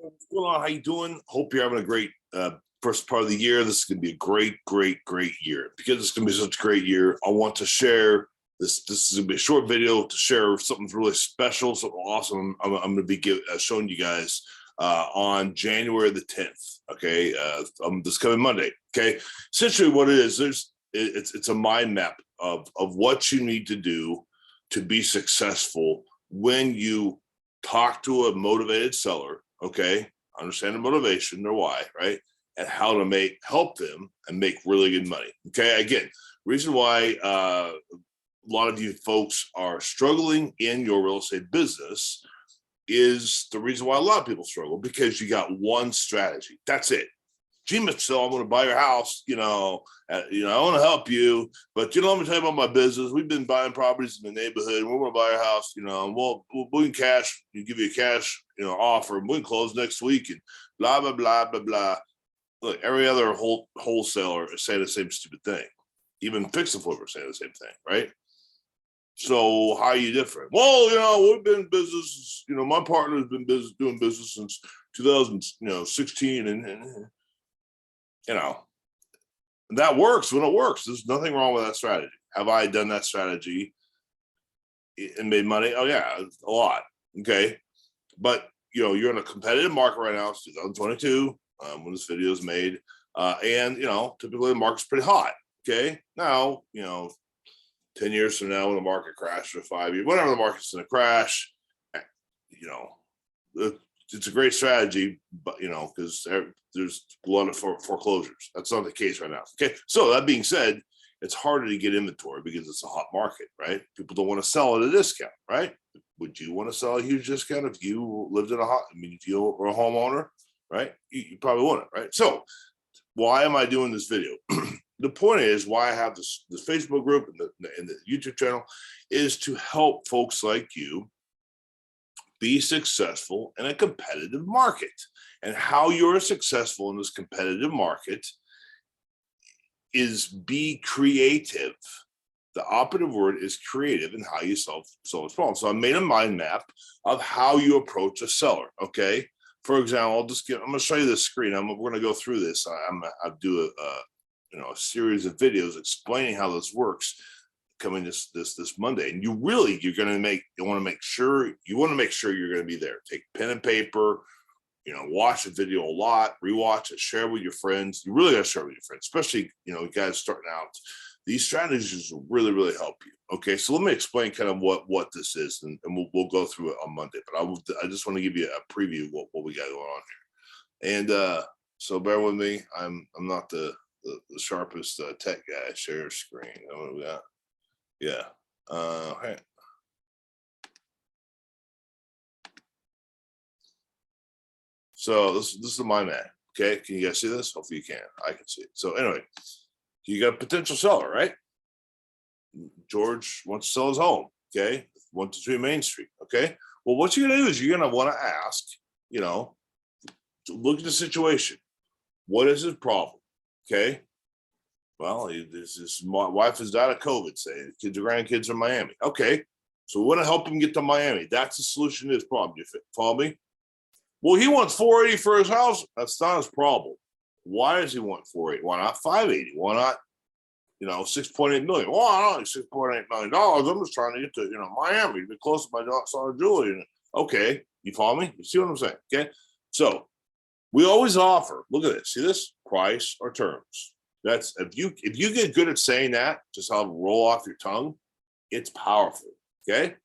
What's going on? How you doing? Hope you're having a great first part of the year. This is going to be a great year. Because it's going to be such a great year, I want to share this. This is going to be a short video to share something really special, something awesome. I'm going to be showing you guys on January the 10th. Okay, this coming Monday. Okay, essentially what it is, it's a mind map of what you need to do to be successful when you talk to a motivated seller. Okay, understand the motivation, their why, right? And how to help them and make really good money. Okay, again, reason why a lot of you folks are struggling in your real estate business is the reason why a lot of people struggle, because you got one strategy. That's it. Gee, Mr. I'm going to buy your house. I want to help you, but let me tell you about my business. We've been buying properties in the neighborhood, and we're going to buy your house. And we'll give you a cash, offer, and we can close next week, and blah blah blah blah blah. Look, every other wholesaler is saying the same stupid thing. Even fix and flipper saying the same thing, right? So how are you different? Well, we've been in business. My partner has been doing business since 2016, and that works when it works. There's nothing wrong with that strategy. Have I done that strategy and made money? Oh yeah, a lot. Okay. But you're in a competitive market right now. It's 2022 when this video is made. And typically the market's pretty hot. Okay. Now, 10 years from now when the market crashes, or 5 years, whenever the market's gonna crash, it's a great strategy, but because there's a lot of foreclosures. That's not the case right now. Okay, so that being said, it's harder to get inventory because it's a hot market, right? People don't want to sell at a discount, right? Would you want to sell a huge discount if you lived in if you were a homeowner, right? You probably wouldn't, right? So why am I doing this video? The point is why I have this Facebook group and the YouTube channel is to help folks like you be successful in a competitive market. And how you're successful in this competitive market is be creative. The operative word is creative in how you solve this problem. So I made a mind map of how you approach a seller. Okay. For example, I'm going to show you this screen. We're going to go through this. I'll do a series of videos explaining how this works coming this Monday. And you want to make sure you're going to be there. Take pen and paper, watch the video a lot, rewatch it, share with your friends. You really got to share with your friends, especially, you guys starting out. These strategies will really, really help you. Okay. So let me explain kind of what this is, and we'll go through it on Monday, but I just want to give you a preview of what we got going on here. And so bear with me. I'm not the sharpest tech guy. Share screen. What we got? Yeah. Hey. So this is the mind map. Okay. Can you guys see this? Hopefully you can. I can see it. So anyway, you got a potential seller, right? George wants to sell his home. Okay. 123 Main Street. Okay. Well, what you're going to do is you're going to want to ask, look at the situation. What is his problem? Okay. Well, his wife has died of COVID, say. Kids or grandkids are in Miami. Okay. So we want to help him get to Miami. That's the solution to his problem. You follow me? Well, he wants 480 for his house. That's not his problem. Why does he want 480? Why not 580? Why not, 6.8 million? Well, I don't need $6.8 million. I'm just trying to get to, Miami, to be close to my son Julie. Okay. You follow me? You see what I'm saying? Okay. So we always offer, look at this. See this? Price or terms. That's if you get good at saying that, just how to roll off your tongue, it's powerful. Okay.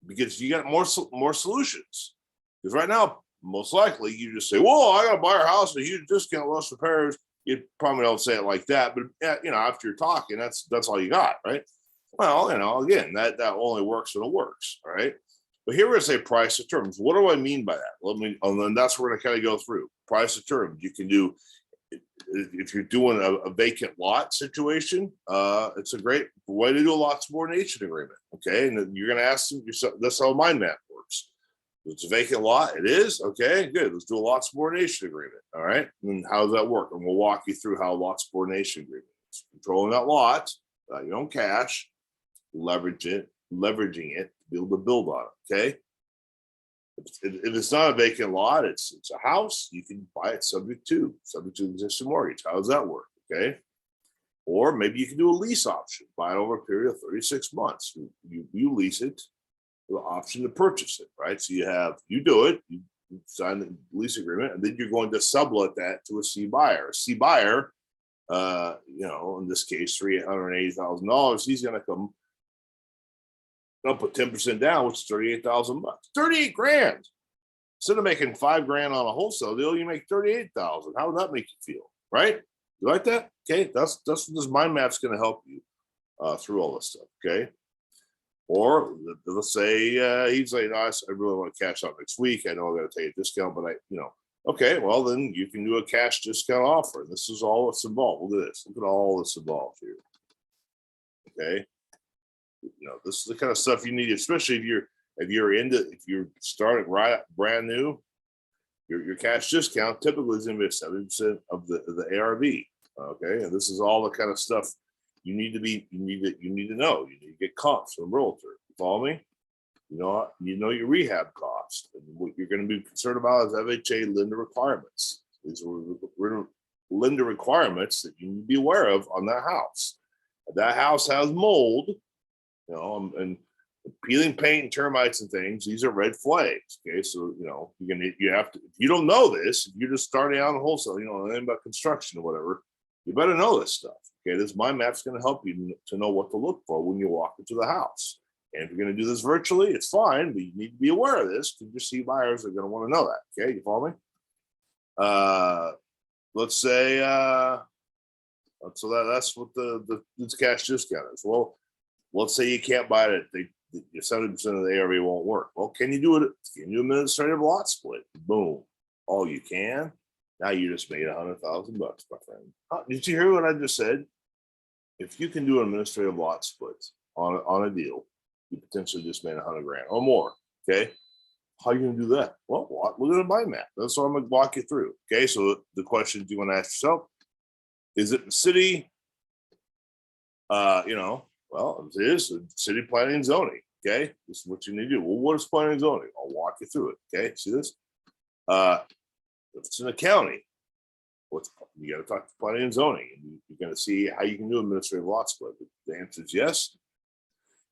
Because you got more solutions. Because right now, most likely you just say, well, I got to buy our house at a huge discount, less repairs. You probably don't say it like that, but after you're talking, that's all you got, right? Well, again, that only works when it works, all right? But here we're going to say price of terms. What do I mean by that? And then that's what we're going to kind of go through. Price of terms. You can do, if you're doing a vacant lot situation, it's a great way to do a lot subordination agreement, okay? And you're going to ask them yourself, that's how mind map works. It's a vacant lot. It is. Okay, good. Let's do a lot subordination agreement. All right. And how does that work? And we'll walk you through how a lot subordination agreement is. Controlling that lot, your own cash, leveraging it to be able to build on it. Okay. If it's not a vacant lot, it's a house, you can buy it subject to the existing mortgage. How does that work? Okay. Or maybe you can do a lease option, buy it over a period of 36 months. You lease it with the option to purchase it, right? So you do it, you sign the lease agreement, and then you're going to sublet that to a C buyer. A C buyer, in this case, $380,000, he's going to come up with 10% down, which is 38,000 bucks. 38 grand. Instead of making $5,000 on a wholesale deal, you make 38,000. How would that make you feel, right? You like that? Okay, that's what this mind map's going to help you through all this stuff. Okay, or let's say he's like, no, I really want to cash out next week. I know I got to take a discount, but okay, well then you can do a cash discount offer. This is all that's involved. Look at this. Look at all that's involved here. Okay, this is the kind of stuff you need, especially if you're starting right brand new. Your cash discount typically is going to be 70% of the ARV. Okay, and this is all the kind of stuff you need to know. You need to get comps from a realtor. You follow me? You know your rehab cost, and what you're going to be concerned about is FHA lender requirements. These are lender requirements that you need to be aware of on that house. If that house has mold, and peeling paint and termites and things, these are red flags. Okay, so you have to, if you don't know this, if you're just starting out in wholesale, anything about construction or whatever, you better know this stuff. Okay, this mind map's going to help you to know what to look for when you walk into the house. And if you're going to do this virtually, it's fine, but you need to be aware of this because your C buyers are going to want to know that. Okay, you follow me? Let's say so that's what the cash discount is. Well, let's say you can't buy it at 70% of the ARV won't work. Well, can you do it? Can you do administrative lot split? Boom. Oh, you can? Now you just made $100,000, my friend. Did you hear what I just said? If you can do an administrative lot split on a deal, you potentially just made $100,000 or more. Okay. How are you going to do that? Well, look at a mind map. That's what I'm going to walk you through. Okay. So the questions you want to ask yourself, is it the city? Well, it is city planning and zoning. Okay, this is what you need to do. Well, what is planning and zoning? I'll walk you through it. Okay, see this? If it's in a county, you got to talk to planning and zoning, and you're going to see how you can do administrative lot split. The answer is yes.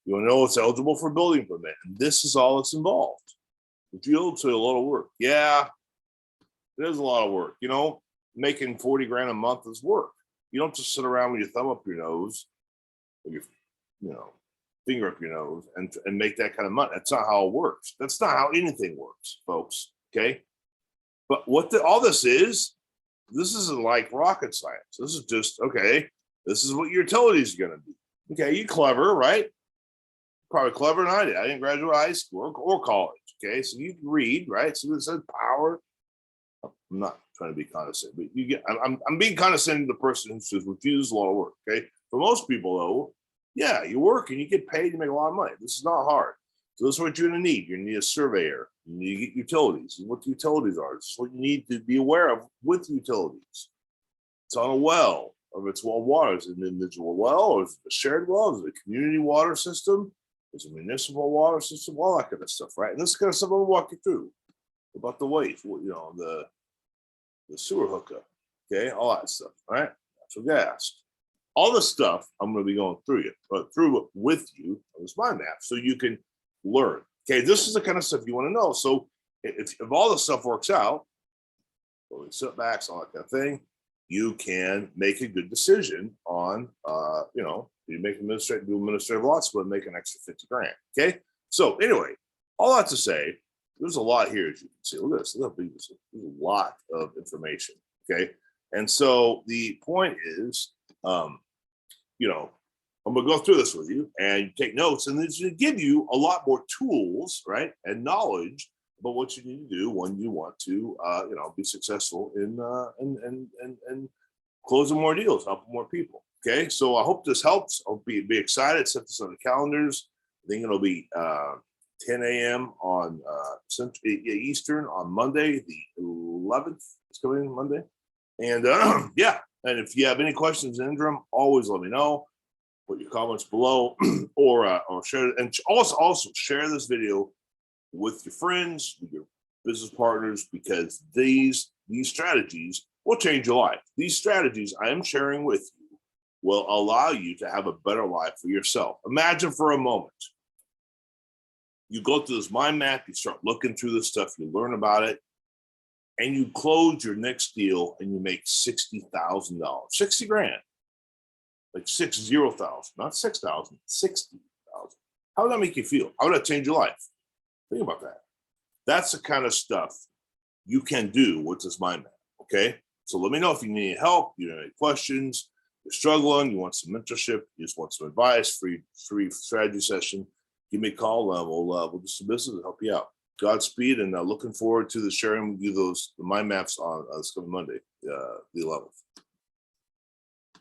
You want to know it's eligible for building permit, and this is all that's involved. If you to a lot of work, yeah, it is a lot of work. Making $40,000 a month is work. You don't just sit around with your thumb up your nose, or your finger up your nose and make that kind of money. That's not how it works. That's not how anything works, folks. Okay. But all this isn't like rocket science. This is just, okay, this is what your utilities are going to be. Okay. You clever, right? Probably clever than I did. I didn't graduate high school or college. Okay. So you can read, right? So it says power. I'm not trying to be condescending, but I'm being condescending to the person who says refuses a lot of work. Okay. For most people though, yeah, you work and you get paid, you make a lot of money. This is not hard. So this is what you're going to need. You're going to need a surveyor. You need to get utilities. And what the utilities are. This is what you need to be aware of with utilities. It's on a well, or if it's well water, is it an individual well, or is it a shared well, is it a community water system, is it a municipal water system, all that kind of stuff, right? And this kind of stuff I'm going to walk you through about the waste, the sewer hookup, okay, all that stuff, all right? Natural gas. All this stuff I'm going to be going through with you on this mind map so you can learn. Okay, this is the kind of stuff you want to know. So if all this stuff works out, setbacks, all that kind of thing, you can make a good decision on, you make administrative lot split, make an extra $50,000. Okay, so anyway, all that to say, there's a lot here as you can see. Look at this. Look how big this is. There's a lot of information. Okay, and so the point is, I'm going to go through this with you and take notes, and it's going to give you a lot more tools, right, and knowledge about what you need to do when you want to, be successful in closing more deals, helping more people. Okay, so I hope this helps. I'll be excited. Set this on the calendars. I think it'll be 10 a.m. on Eastern on Monday, the 11th. It's coming Monday, and yeah. And if you have any questions in the interim, always let me know. Put your comments below, or share, and also share this video with your friends, with your business partners, because these strategies will change your life. These strategies I am sharing with you will allow you to have a better life for yourself. Imagine for a moment, you go through this mind map, you start looking through this stuff, you learn about it, and you close your next deal and you make $60,000, 60 grand, like 60,000, not 6,000, 60,000. How would that make you feel? How would that change your life? Think about that. That's the kind of stuff you can do with this mind map. Okay. So let me know if you need help, you have any questions, you're struggling, you want some mentorship, you just want some advice, free strategy session. Give me a call. We'll do some business and help you out. Godspeed, and looking forward to sharing with you the mind maps on this coming Monday, the 11th.